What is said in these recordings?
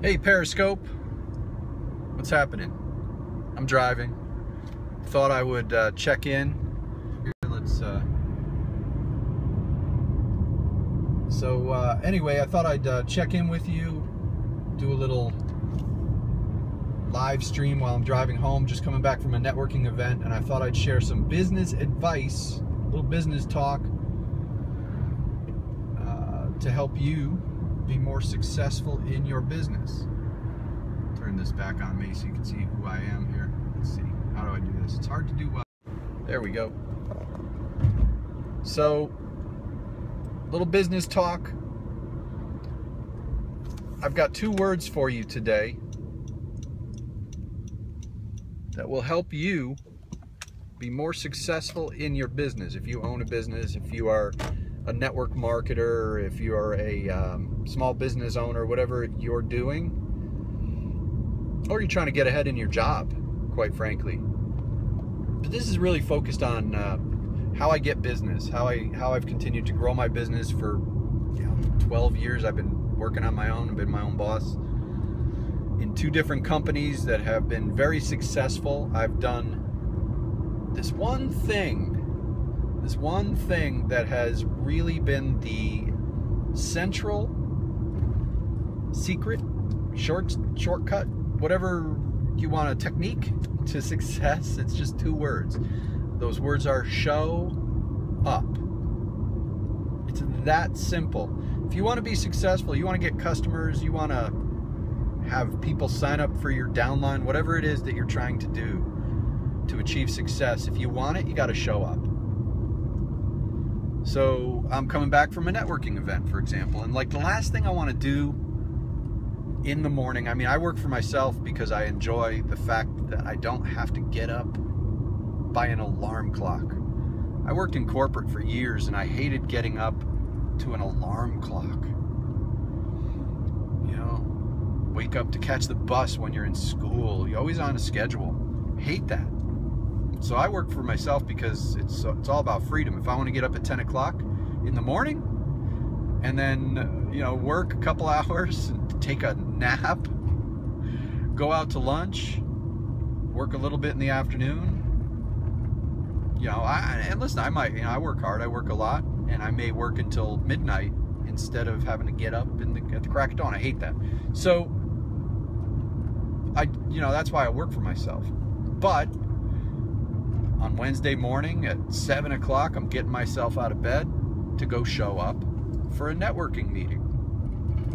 Hey Periscope, what's happening? I'm driving. Thought I would check in. Anyway, I thought I'd check in with you, do a little live stream while I'm driving home, just coming back from a networking event, and I thought I'd share some business advice, a little business talk, to help you be more successful in your business. Turn this back on me so you can see who I am here. Let's see, how do I do this? It's hard to do. There we go. So, little business talk. I've got 2 words for you today that will help you be more successful in your business. If you own a business, if you are a network marketer, if you are a small business owner, whatever you're doing, or you're trying to get ahead in your job, quite frankly. But this is really focused on how I get business, how I've continued to grow my business for 12 years. I've been working on my own. I've been my own boss in 2 different companies that have been very successful. I've done this one thing that has really been the central secret, shortcut, whatever you want, a technique to success. It's just 2 words. Those words are show up. It's that simple. If you want to be successful, you want to get customers, you want to have people sign up for your downline, whatever it is that you're trying to do to achieve success, if you want it, you got to show up. So I'm coming back from a networking event, for example, and like the last thing I want to do in the morning, I mean, I work for myself because I enjoy the fact that I don't have to get up by an alarm clock. I worked in corporate for years and I hated getting up to an alarm clock. You know, wake up to catch the bus when you're in school. You're always on a schedule. Hate that. So I work for myself because it's all about freedom. If I want to get up at 10 o'clock in the morning and then, work a couple hours, take a nap, go out to lunch, work a little bit in the afternoon, and listen, I might, I work hard, I work a lot, and I may work until midnight instead of having to get up at the crack of dawn. I hate that. So, that's why I work for myself. But on Wednesday morning at 7 o'clock, I'm getting myself out of bed to go show up for a networking meeting.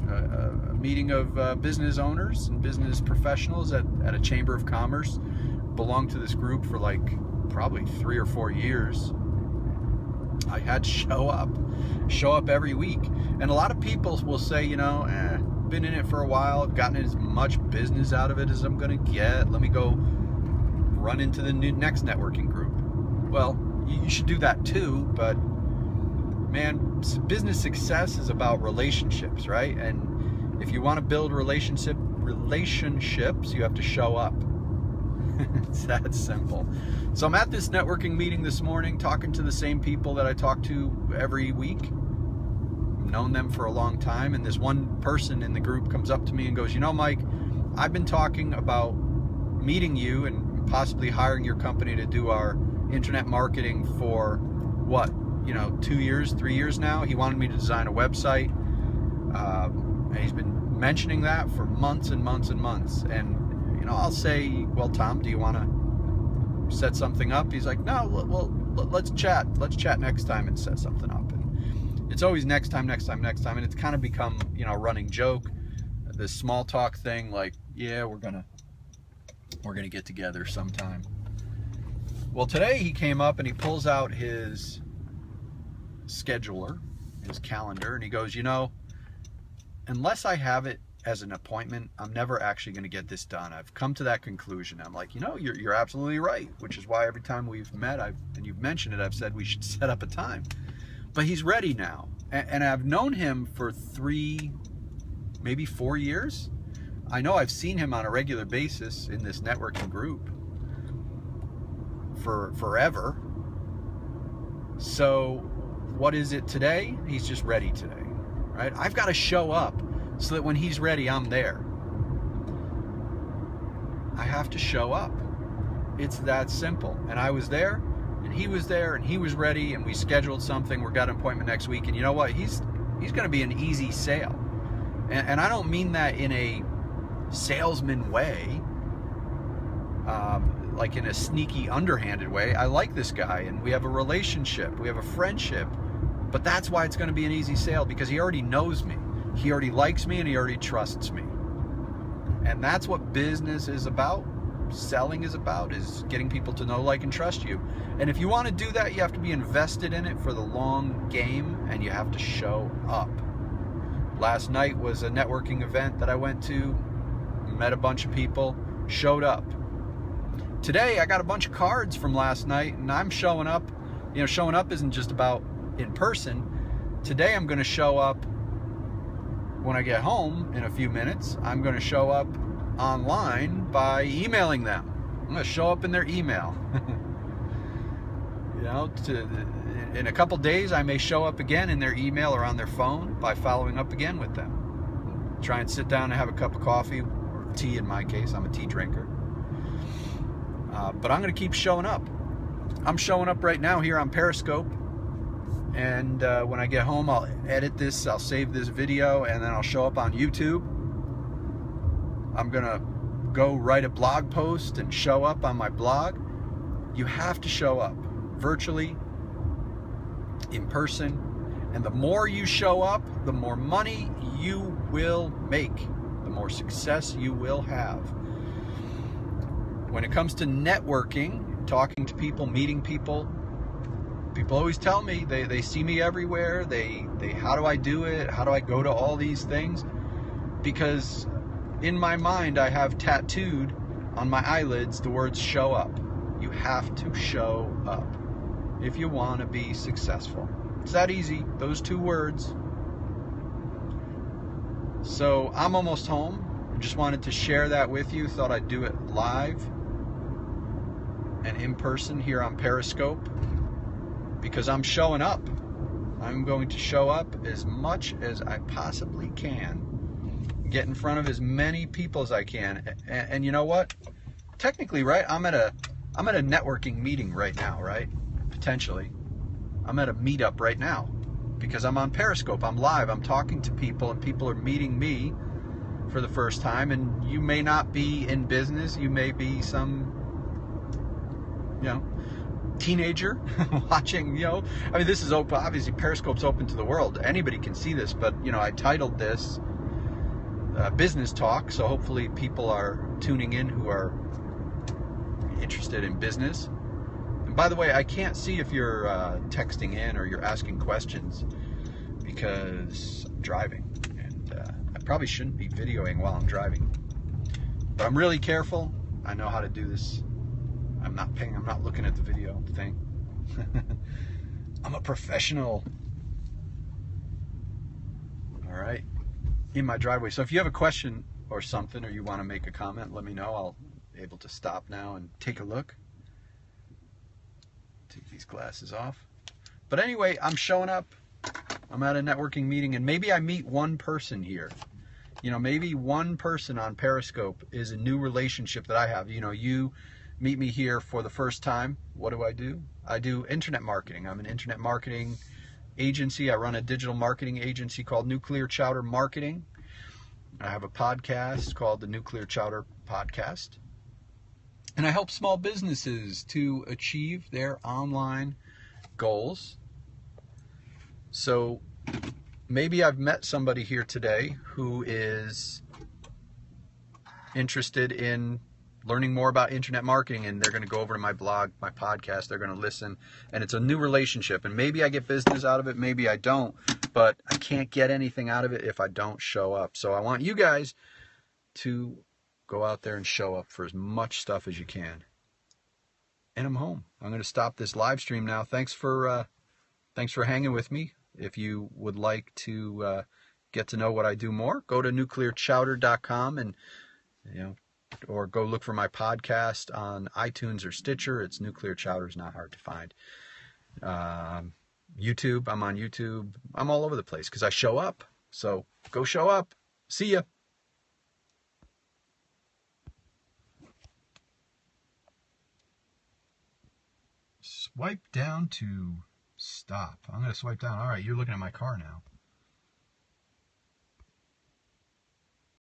A meeting of business owners and business professionals at a chamber of commerce. Belonged to this group for like probably 3 or 4 years. I had to show up every week. And a lot of people will say, been in it for a while, I've gotten as much business out of it as I'm gonna get. Let me go run into the next networking group. Well, you should do that too, but man, business success is about relationships, right? And if you want to build relationships, you have to show up. It's that simple. So I'm at this networking meeting this morning, talking to the same people that I talk to every week. I've known them for a long time, and this one person in the group comes up to me and goes, Mike, I've been talking about meeting you and possibly hiring your company to do our internet marketing for what, 2 years, 3 years now. He wanted me to design a website, and he's been mentioning that for months and months and months. And I'll say, well, Tom, do you want to set something up? He's like, no, well, let's chat next time and set something up. And it's always next time, and it's kind of become a running joke, this small talk thing, like, yeah, we're gonna get together sometime. Well, today he came up and he pulls out his scheduler, his calendar, and he goes, unless I have it as an appointment, I'm never actually going to get this done. I've come to that conclusion. I'm like, you're absolutely right, which is why every time we've met, and you've mentioned it, I've said we should set up a time. But he's ready now. And I've known him for 3, maybe 4 years. I know I've seen him on a regular basis in this networking group for forever. So what is it today? He's just ready today, right? I've got to show up so that when he's ready, I'm there. I have to show up. It's that simple. And I was there, and he was there, and he was ready, and we scheduled something. We've got an appointment next week, and you know what? He's going to be an easy sale. And I don't mean that in a salesman way, like in a sneaky, underhanded way. I like this guy, and we have a relationship, we have a friendship, but that's why it's going to be an easy sale, because he already knows me, he already likes me, and he already trusts me. And that's what business is about. Selling is about, is getting people to know, like, and trust you. And if you want to do that, you have to be invested in it for the long game, and you have to show up. Last night was a networking event that I went to, met a bunch of people, showed up. Today I got a bunch of cards from last night, and I'm showing up. You know, showing up isn't just about in person. Today I'm going to show up when I get home in a few minutes. I'm going to show up online by emailing them. I'm going to show up in their email. You know, in a couple days I may show up again in their email or on their phone by following up again with them. Try and sit down and have a cup of coffee, or tea in my case. I'm a tea drinker. But I'm going to keep showing up. I'm showing up right now here on Periscope. And when I get home, I'll edit this, I'll save this video, and then I'll show up on YouTube. I'm going to go write a blog post and show up on my blog. You have to show up virtually, in person, and the more you show up, the more money you will make, the more success you will have. When it comes to networking, talking to people, meeting people, people always tell me, they see me everywhere, they how do I do it, how do I go to all these things? Because in my mind I have tattooed on my eyelids the words show up. You have to show up if you want to be successful. It's that easy, those two words. So I'm almost home. Just wanted to share that with you. Thought I'd do it live and in person here on Periscope, because I'm showing up. I'm going to show up as much as I possibly can, get in front of as many people as I can. And you know what? Technically, right, I'm at a networking meeting right now, right? Potentially. I'm at a meetup right now because I'm on Periscope. I'm live. I'm talking to people, and people are meeting me for the first time. And you may not be in business. You may be some, you know, teenager watching, you know. I mean, this is open. Obviously, Periscope's open to the world. Anybody can see this, but, you know, I titled this Business Talk, so hopefully people are tuning in who are interested in business. And by the way, I can't see if you're texting in or you're asking questions because I'm driving, and I probably shouldn't be videoing while I'm driving, but I'm really careful. I know how to do this. I'm not looking at the video thing. I'm a professional. All right, in my driveway. So if you have a question or something, or you want to make a comment, let me know. I'll be able to stop now and take a look. Take these glasses off. But anyway, I'm showing up. I'm at a networking meeting, and maybe I meet one person here. You know, maybe one person on Periscope is a new relationship that I have. You know, you meet me here for the first time. What do? I do internet marketing. I'm an internet marketing agency. I run a digital marketing agency called Nuclear Chowder Marketing. I have a podcast called the Nuclear Chowder Podcast. And I help small businesses to achieve their online goals. So maybe I've met somebody here today who is interested in learning more about internet marketing, and they're going to go over to my blog, my podcast, they're going to listen, and it's a new relationship. And maybe I get business out of it, maybe I don't, but I can't get anything out of it if I don't show up. So I want you guys to go out there and show up for as much stuff as you can. And I'm home. I'm going to stop this live stream now. Thanks for hanging with me. If you would like to get to know what I do more, go to nuclearchowder.com, and or go look for my podcast on iTunes or Stitcher. It's Nuclear Chowder. Is not hard to find. YouTube. I'm on YouTube. I'm all over the place because I show up. So go show up. See ya. swipe down to stop. I'm going to swipe down. All right, you're looking at my car now.